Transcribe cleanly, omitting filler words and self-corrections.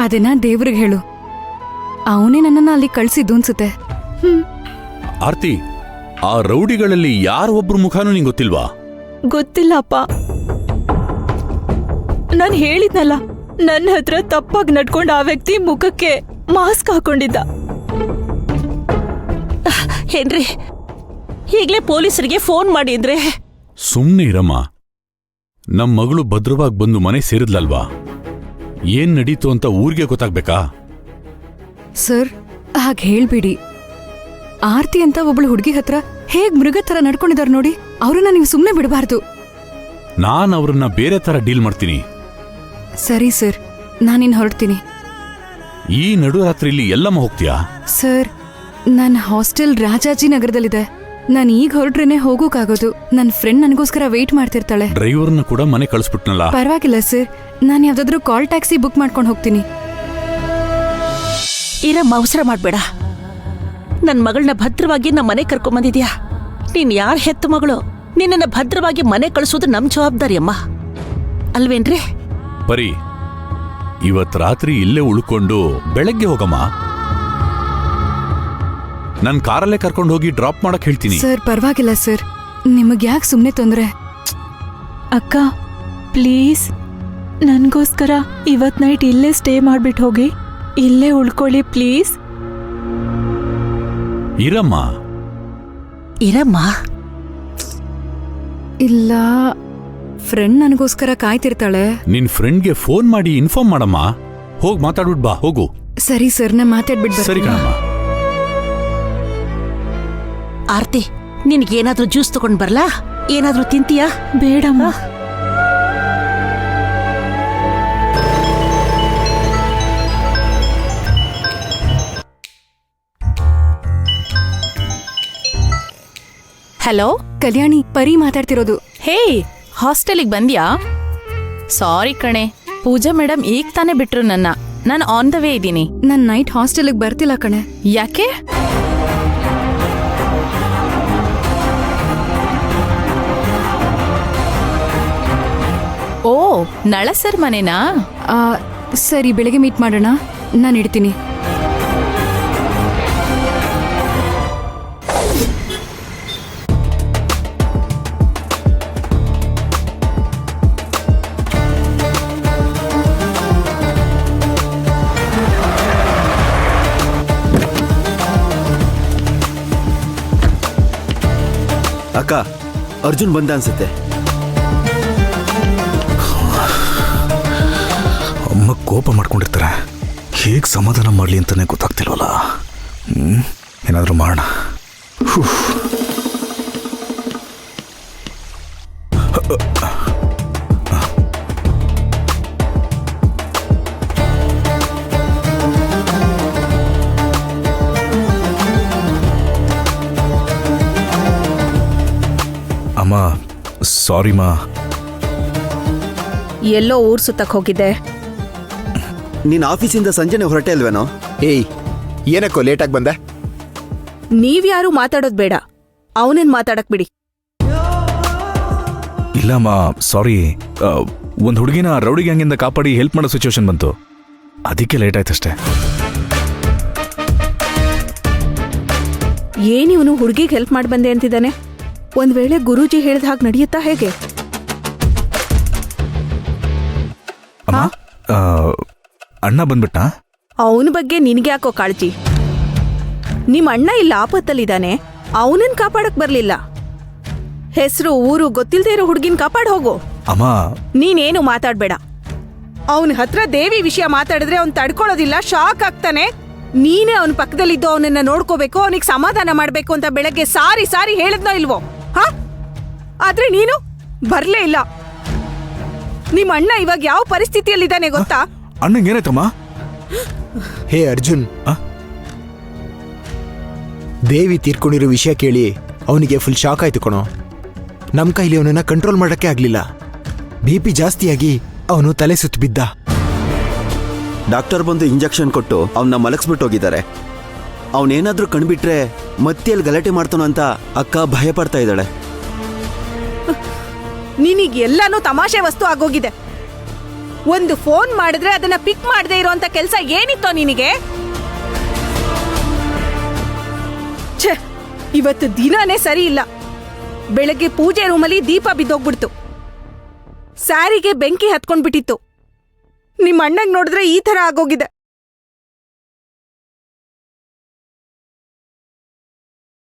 ಅದನ್ನ ದೇವ್ರಿಗೆ ಹೇಳು. ಅವನೇ ನನ್ನನ್ನ ಅಲ್ಲಿ ಕಳ್ಸಿದ್ದು ಅನ್ಸುತ್ತೆ. ಆರ್ತಿ, ಆ ರೌಡಿಗಳಲ್ಲಿ ಯಾರೊಬ್ರು ಮುಖಾನೂ ನಿಂಗೆ ಗೊತ್ತಿಲ್ವಾ? ಗೊತ್ತಿಲ್ಲ ಅಪ್ಪ. ನಾನು ಹೇಳಿದ್ನಲ್ಲ, ನನ್ನ ಹತ್ರ ತಪ್ಪಾಗಿ ನಡ್ಕೊಂಡ ಆ ವ್ಯಕ್ತಿ ಮುಖಕ್ಕೆ ಮಾಸ್ಕ್ ಹಾಕೊಂಡಿದ್ದ. ಹೆನ್ರಿ, ಈಗ್ಲೇ ಪೊಲೀಸರಿಗೆ ಫೋನ್ ಮಾಡಿದ್ರೆ. ಸುಮ್ನೆ ಇರಮ್ಮ. ನಮ್ ಮಗಳು ಭದ್ರವಾಗಿ ಬಂದು ಮನೆ ಸೇರಿದ್ಲಲ್ವಾ? ಏನ್ ನಡೀತು ಅಂತ ಊರಿಗೆ ಗೊತ್ತಾಗ್ಬೇಕಾ? ಸರ್, ಹಾಗೆ ಹೇಳ್ಬಿಡಿ. ಆರ್ತಿ ಅಂತ ಒಬ್ಳು ಹುಡುಗಿ ಹತ್ರ ಹೇಗ್ ಮೃಗ ತರ ನಡ್ಕೊಂಡಿದಾರ ನೋಡಿ. ಅವ್ರನ್ನ ನೀವು ಸುಮ್ನೆ ಬಿಡಬಾರ್ದು. ನಾನ್ ಅವ್ರನ್ನ ಬೇರೆ ತರ ಡೀಲ್ ಮಾಡ್ತೀನಿ. ಸರಿ ಸರ್, ನಾನಿನ್ ಹೊರಡ್ತೀನಿ. ಈ ನಡುರಾತ್ರಿಲಿ ಎಲ್ಲಮ್ಮ ಹೋಗ್ತೀಯಾ? ಸರ್, ನನ್ನ ಹಾಸ್ಟೆಲ್ ರಾಜಾಜಿನಗರದಲ್ಲಿದೆ. ನಾನು ಈಗ ಹೊರಡ್ರೇನೆ ಹೋಗೋಕ್ಕಾಗೋದು. ನನ್ನ ಫ್ರೆಂಡ್ ನನಗೋಸ್ಕರ ವೇಟ್ ಮಾಡ್ತಿರ್ತಾಳೆ. ಡ್ರೈವರ್ನ ಕೂಡ ಮನೆ ಕಳಿಸ್ಬಿಟ್ನಲ್ಲ. ಪರವಾಗಿಲ್ಲ ಸರ್, ನಾನು ಯಾವ್ದಾದ್ರೂ ಕಾಲ್ ಟ್ಯಾಕ್ಸಿ ಬುಕ್ ಮಾಡ್ಕೊಂಡು ಹೋಗ್ತೀನಿ. ಇರಮ್ಮ, ಅವಸರ ಮಾಡ್ಬೇಡ. ನನ್ನ ಮಗಳನ್ನ ಭದ್ರವಾಗಿ ನಮ್ಮ ಮನೆ ಕರ್ಕೊಂಬಂದಿದ್ಯಾ. ನೀನ್ ಯಾರ ಹೆತ್ತ ಮಗಳು? ನಿನ್ನನ್ನ ಭದ್ರವಾಗಿ ಮನೆ ಕಳಿಸೋದು ನಮ್ ಜವಾಬ್ದಾರಿ ಅಮ್ಮ, ಅಲ್ವೇನ್ರಿ? ಪರಿ, ಇವತ್ ರಾತ್ರಿ ಇಲ್ಲೇ ಉಳ್ಕೊಂಡು ಬೆಳಗ್ಗೆ ಹೋಗಮ್ಮ. ನನ್ ಕಾರಲ್ಲೇ ಕರ್ಕೊಂಡು ಹೋಗಿ ಡ್ರಾಪ್ ಮಾಡಕ್ ಹೇಳ್ತೀನಿ. ಸರ್, ಪರವಾಗಿಲ್ಲ ಸರ್, ನಿಮಗ್ ಯಾಕೆ ಸುಮ್ನೆ ತೊಂದ್ರೆ? ಅಕ್ಕ, ಪ್ಲೀಸ್ ನನ್ಗೋಸ್ಕರ ಇವತ್ ನೈಟ್ ಇಲ್ಲೇ ಸ್ಟೇ ಮಾಡ್ಬಿಟ್ಟು ಹೋಗಿ. ಇಲ್ಲೇ ಉಳ್ಕೊಳ್ಳಿ ಪ್ಲೀಸ್. ಇರಮ್ಮ. ಇರಮ್ಮ. ಇಲ್ಲ, ಫ್ರೆಂಡ್ ನನಗೋಸ್ಕರ ಕಾಯ್ತಿರ್ತಾಳೆ. ನಿನ್ ಫ್ರೆಂಡ್ಗೆ ಫೋನ್ ಮಾಡಿ ಇನ್ಫಾರ್ಮ್ ಮಾಡಮ್ಮ. ಹೋಗ್ ಮಾತಾಡ್ಬಿಟ್ ಬಾ, ಹೋಗು. ಸರಿ ಸರ್, ನಾ ಮಾತಾಡ್ಬಿಟ್ಟು ಸರಿ ಕಣಮ್ಮ. ಆರ್ತಿ, ನಿನ್ಗೇನಾದ್ರೂ ಜ್ಯೂಸ್ ತಗೊಂಡ್ ಬರ್ಲಾ? ಏನಾದ್ರೂ ತಿಂತೀಯಾ? ಬೇಡಮ್ಮ. ಹಲೋ, ಕಲ್ಯಾಣಿ, ಪರಿ ಮಾತಾಡ್ತಿರೋದು. ಹೇ, ಹಾಸ್ಟೆಲಿಗೆ ಬಂದ್ಯಾ? ಸಾರಿ ಕಣೆ, ಪೂಜಾ ಮೇಡಮ್ ಈಗ ತಾನೇ ಬಿಟ್ರು ನನ್ನ. ನಾನು ಆನ್ ದ ವೇ ಇದ್ದೀನಿ. ನಾನ್ ನೈಟ್ ಹಾಸ್ಟೆಲ್ಗೆ ಬರ್ತಿಲ್ಲ ಕಣೆ. ಯಾಕೆ? ಓ, ನಳ ಸರ್ ಮನೆನಾ? ಸರಿ, ಬೆಳಿಗ್ಗೆ ಮೀಟ್ ಮಾಡೋಣ. ನಾನು ಇಡ್ತೀನಿ. ಅಕ್ಕ, ಅರ್ಜುನ್ ಬಂದ ಅನ್ಸುತ್ತೆ. ಅಮ್ಮ ಕೋಪ ಮಾಡ್ಕೊಂಡಿರ್ತಾರೆ. ಹೇಗೆ ಸಮಾಧಾನ ಮಾಡಲಿ ಅಂತಾನೆ ಗೊತ್ತಾಗ್ತಿಲ್ವಲ್ಲ. ಏನಾದರೂ ಮಾಡೋಣ. ಅಮ್ಮ, ಸಾರಿ ಮಾ. ಎಲ್ಲೋ ಊರ್ ಸುತ್ತಕ್ ಹೋಗಿದ್ದೆ. ನೀನ್ ಆಫೀಸಿಂದ ಸಂಜೆನೆ ಹೊರಟೆ ಅಲ್ವೇನೋ? ಏಯ್, ಏನಕ್ಕೋ ಲೇಟಾಗಿ ಬಂದೆ? ನೀವ್ಯಾರು ಮಾತಾಡೋದ್ ಬೇಡ, ಅವನೇನ್ ಮಾತಾಡಕ್ ಬಿಡಿ. ಇಲ್ಲಮ್ಮ, ಸಾರಿ. ಒಂದು ಹುಡುಗಿನ ರೌಡಿ ಗ್ಯಾಂಗಿಂದ ಕಾಪಾಡಿ ಹೆಲ್ಪ್ ಮಾಡೋ ಸಿಚುವೇಶನ್ ಬಂತು, ಅದಕ್ಕೆ ಲೇಟ್ ಆಯ್ತಷ್ಟೇ. ಏನಿವನು ಹುಡುಗಿಗೆ ಹೆಲ್ಪ್ ಮಾಡಿ ಬಂದೆ ಅಂತಿದ್ದಾನೆ? ಒಂದ್ ವೇಳೆ ಗುರೂಜಿ ಹೇಳ್ದ ಹಾಗೆ ನಡೆಯುತ್ತಾ ಹೇಗೆ? ಅಮ್ಮ, ಅಣ್ಣ ಬಂದ್ಬಿಟ್ಟ? ಅವನ ಬಗ್ಗೆ ನಿನ್ಗೆ ಯಾಕೋ ಕಾಳಜಿ? ನಿಮ್ ಅಣ್ಣ ಇಲ್ಲ ಆಪತ್ತಲ್ಲಿದ್ದಾನೆ, ಅವನನ್ ಕಾಪಾಡಕ್ ಬರ್ಲಿಲ್ಲ. ಹೆಸರು ಊರು ಗೊತ್ತಿಲ್ದೇ ಇರೋ ಹುಡುಗಿನ ಕಾಪಾಡ್ ಹೋಗು. ಅಮ್ಮ, ನೀನೇನು ಮಾತಾಡ್ಬೇಡ. ಅವನ ಹತ್ರ ದೇವಿ ವಿಷಯ ಮಾತಾಡಿದ್ರೆ ಅವ್ನ್ ತಡ್ಕೊಳ್ಳೋದಿಲ್ಲ, ಶಾಕ್ ಆಗ್ತಾನೆ. ನೀನೇ ಅವನ ಪಕ್ಕದಲ್ಲಿದ್ದು ಅವನನ್ನ ನೋಡ್ಕೋಬೇಕು, ಅವನಿಗೆ ಸಮಾಧಾನ ಮಾಡ್ಬೇಕು ಅಂತ ಬೆಳಗ್ಗೆ ಸಾರಿ ಸಾರಿ ಹೇಳಿದ್ನೋ ಇಲ್ವೋ? ಹಾ, ಆದ್ರೆ ನೀನು ಬರ್ಲೇ ಇಲ್ಲ. ನಿಮ್ ಅಣ್ಣ ಇವಾಗ ಯಾವ ಪರಿಸ್ಥಿತಿಯಲ್ಲಿದ್ದಾನೆ ಗೊತ್ತಾ? ಅಣ್ಣಂಗೆ ಏನಾಯ್ತಮ್ಮ? ಹೇ ಅರ್ಜುನ್, ದೇವಿ ತೀರ್ಕೊಂಡಿರೋ ವಿಷಯ ಕೇಳಿ ಅವನಿಗೆ ಫುಲ್ ಶಾಕ್ ಆಯ್ತು ಕಣೋ. ನಮ್ ಕೈಲಿ ಅವನನ್ನ ಕಂಟ್ರೋಲ್ ಮಾಡಕ್ಕೆ ಆಗ್ಲಿಲ್ಲ. BP ಜಾಸ್ತಿಯಾಗಿ ಅವನು ತಲೆ ಸುತ್ತ ಬಿದ್ದ. ಡಾಕ್ಟರ್ ಬಂದು ಇಂಜೆಕ್ಷನ್ ಕೊಟ್ಟು ಅವನ್ನ ಮಲಗಿಸ್ಬಿಟ್ಟು ಹೋಗಿದ್ದಾರೆ. ಅವನೇನಾದ್ರೂ ಕಣ್ಬಿಟ್ರೆ ಮತ್ತೆ ಅಲ್ಲಿ ಗಲಾಟೆ ಮಾಡ್ತಾನೋ ಅಂತ ಅಕ್ಕ ಭಯ ಪಡ್ತಾ ಇದ್ದಾಳೆ. ನಿನಗೆ ಎಲ್ಲಾನು ತಮಾಷೆ ವಸ್ತು ಆಗೋಗಿದೆ. ಒಂದು ಫೋನ್ ಮಾಡಿದ್ರೆ ಅದನ್ನ ಪಿಕ್ ಮಾಡದೇ ಇರೋಂತ ಕೆಲಸ ಏನಿತ್ತೋ ನಿನಗೆ? ಛೆ, ಇವತ್ತು ದಿನಾನೇ ಸರಿ ಇಲ್ಲ. ಬೆಳಗ್ಗೆ ಪೂಜೆ ರೂಮಲ್ಲಿ ದೀಪ ಬಿದ್ದೋಗ್ಬಿಡ್ತು, ಸ್ಯಾರಿಗೆ ಬೆಂಕಿ ಹತ್ಕೊಂಡ್ಬಿಟ್ಟಿತ್ತು. ನಿಮ್ಮ ಅಣ್ಣಂಗ್ ನೋಡಿದ್ರೆ ಈ ತರ ಆಗೋಗಿದೆ.